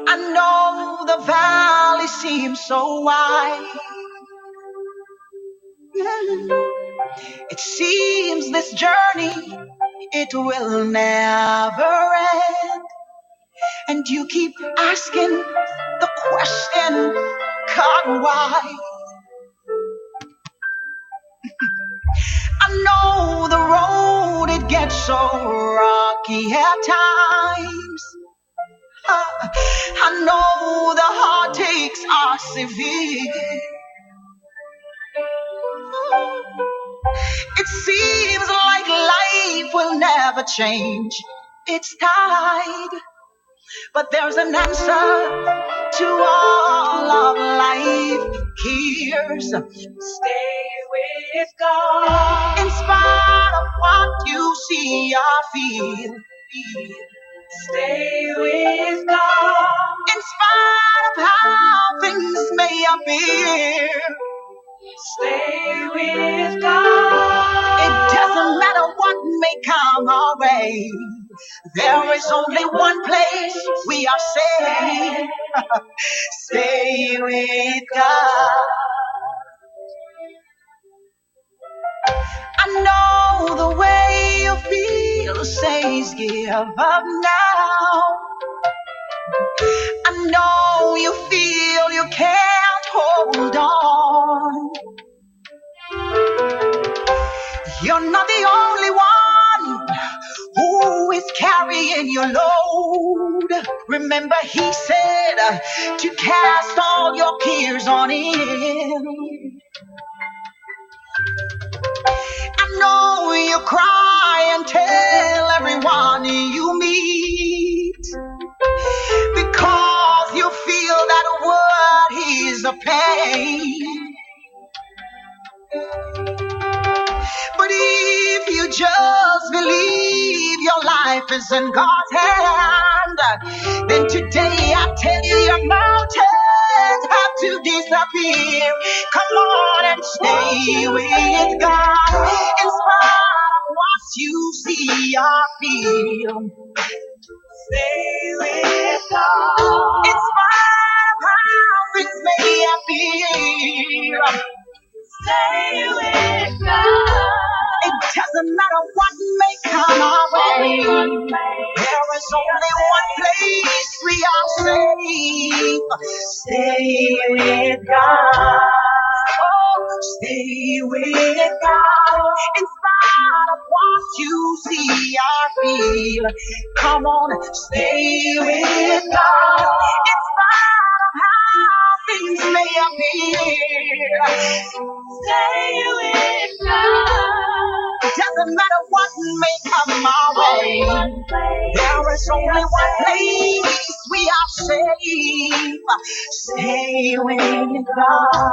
I know the valley seems so wide. It seems this journey, it will never end. And you keep asking the question, God, why? I know the road, it gets so rocky at times. I know the heartaches are severe. It seems like life will never change its tide. But there's an answer to all of life here's stay with God. In spite of what you see or feel, stay with God. In spite of how things may appear, stay with God. It doesn't matter what may come our way. There is only one place we are safe. Stay with God. I know the way you feel says give up now. I know you feel you can't hold on. You're not the only one who is carrying your load. Remember, he said to cast all your cares on him. I know you cry and tell everyone you meet because you feel that word is a pain. But if you just believe your life is in God's hand, then today I tell you your mountains have to disappear. Come on and stay with God. In spite of what you see or feel, stay with God. In spite of how things may appear, stay with God. It doesn't matter what may come our way. There is only one place we are safe. Stay with God. Oh, stay with God. In spite of what you see or feel, come on, stay with God. In spite of how things may appear, stay with God. It doesn't matter what may come my way. There is only one place we are safe. Stay with God.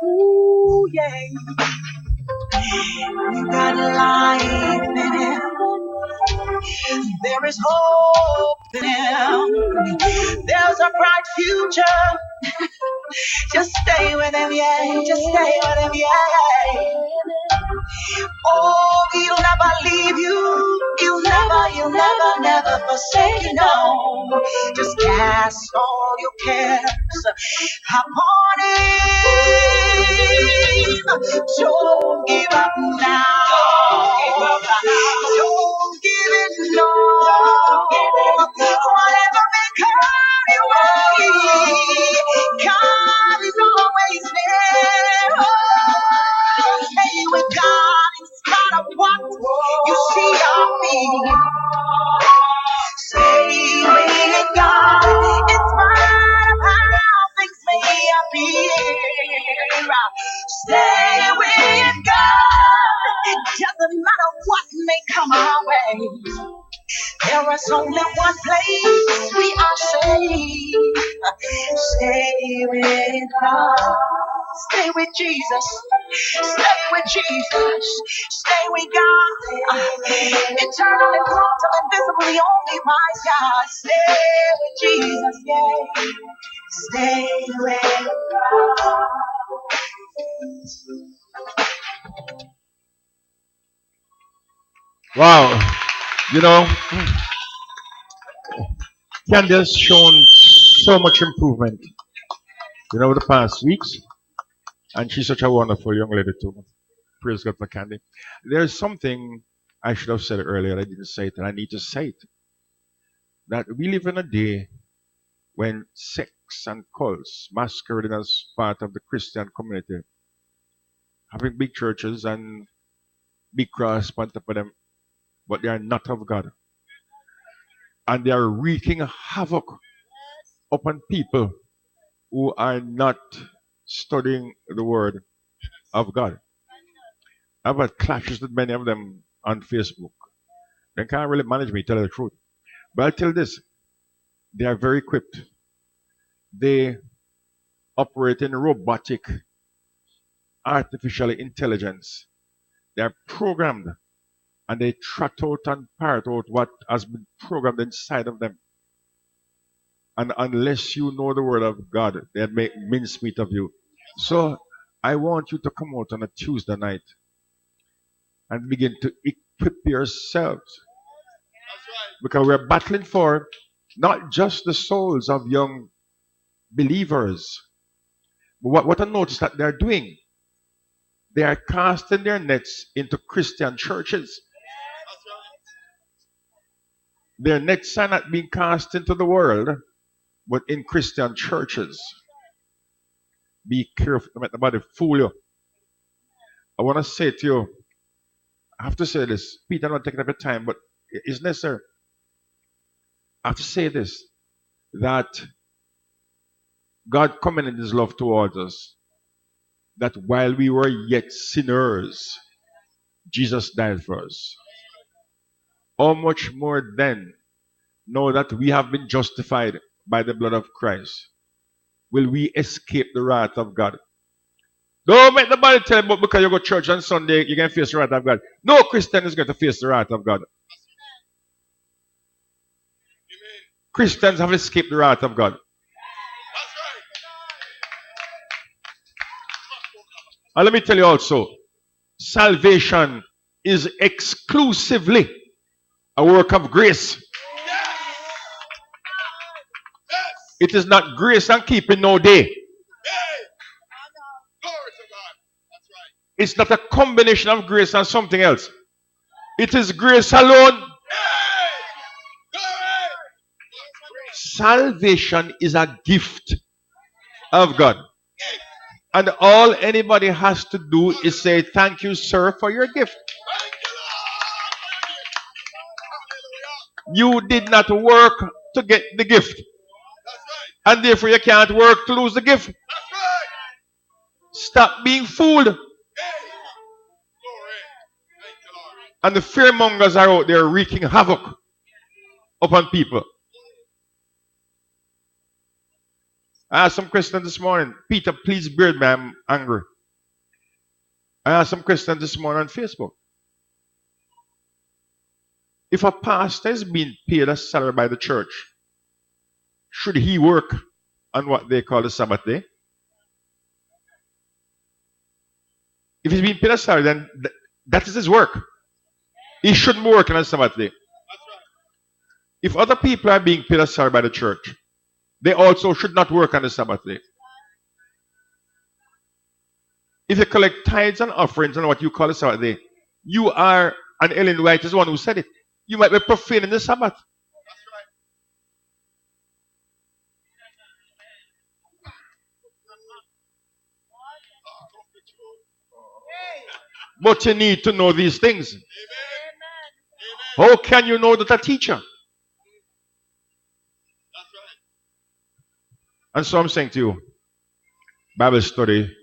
Ooh, yeah. You got life in Him. There is hope in Him. There's a bright future. Just stay with Him, yeah. Just stay with Him, yeah. Oh, He'll never leave you. Never forsake you, no. Just cast all your cares upon Him. Don't give up now. Don't give it, no. Whatever may come your way, God is always there. Oh, stay with God in spite of what you see or feel. Stay with God in spite of how things may appear. Stay with God. It doesn't matter what may come our way. There is only one place we are safe. Stay with God. Stay with Jesus. Stay with Jesus. Stay with God. Eternally quantum invisibly only wise God. Stay with Jesus. Yeah. Stay with God. Wow. You know, Candy has shown so much improvement, over the past weeks, and she's such a wonderful young lady too. Praise God for Candy. There's something I should have said earlier. I didn't say it, and I need to say it. That we live in a day when sects and cults masquerading as part of the Christian community, having big churches and big cross on top of them, but they are not of God. And they are wreaking havoc upon people who are not studying the Word of God. I've had clashes with many of them on Facebook. They can't really manage me, tell you the truth. But I'll tell you this, they are very equipped. They operate in robotic artificial intelligence. They are programmed and they trot out and parrot out what has been programmed inside of them. And unless you know the word of God, they make mincemeat of you. So I want you to come out on a Tuesday night and begin to equip yourselves. Because we're battling for not just the souls of young believers, but what I noticed that they're doing, they are casting their nets into Christian churches. Their nets are not being cast into the world, but in Christian churches. Be careful, don't let nobody fool you. I want to say to you, I have to say this. Peter, I'm not taking up your time, but it's necessary. I have to say this, that God commended his love towards us, that while we were yet sinners, Jesus died for us. How much more then, now that we have been justified by the blood of Christ, will we escape the wrath of God? Don't make nobody tell you, but because you go to church on Sunday, you're going to face the wrath of God. No Christian is going to face the wrath of God. Christians have escaped the wrath of God. And let me tell you also, salvation is exclusively a work of grace. It is not grace and keeping no day. It's not a combination of grace and something else. It is grace alone. Salvation is a gift of God. And all anybody has to do is say, thank you, sir, for your gift. You did not work to get the gift. And therefore you can't work to lose the gift. Stop being fooled. And the fearmongers are out there wreaking havoc upon people. I asked some Christians this morning, Peter, please bear me, I'm angry. I asked some Christians this morning on Facebook, if a pastor is being paid a salary by the church, should he work on what they call the Sabbath day? If he's being paid a salary, then that is his work. He shouldn't work on a Sabbath day. If other people are being paid a salary by the church, they also should not work on the Sabbath day. If you collect tithes and offerings on what you call the Sabbath day, you are, and Ellen White is the one who said it, you might be profaning the Sabbath. But you need to know these things. How can you know that a teacher? And so I'm saying to you, Bible study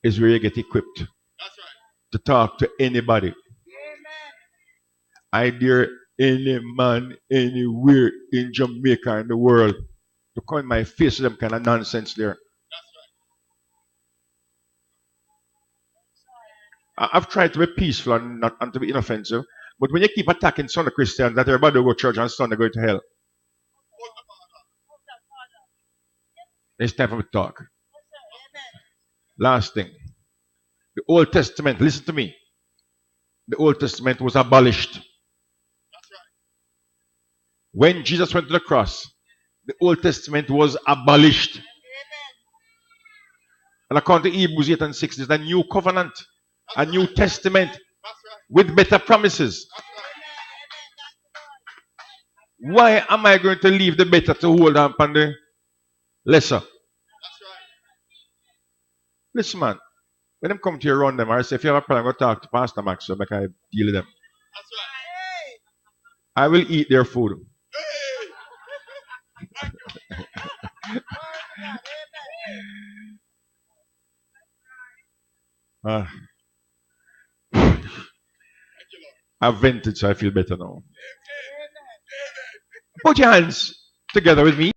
is where you get equipped to talk to anybody. I dare any man anywhere in Jamaica in the world to come in my face with them kind of nonsense there. I've tried to be peaceful and not and to be inoffensive, but when you keep attacking Sunday Christians that everybody will go to church on Sunday go to hell, it's time for me to talk. Last thing. The Old Testament, listen to me. The Old Testament was abolished. When Jesus went to the cross, The Old Testament was abolished. And according to Hebrews 8 and 6, there's a new covenant, a new testament with better promises. Why am I going to leave the better to hold on upon the lesser? Listen, man. When them come to you around them, I say, if you have a problem, go talk to Pastor Max so I deal with them. I will eat their food. Uh, I've vented, so I feel better now. Put your hands together with me.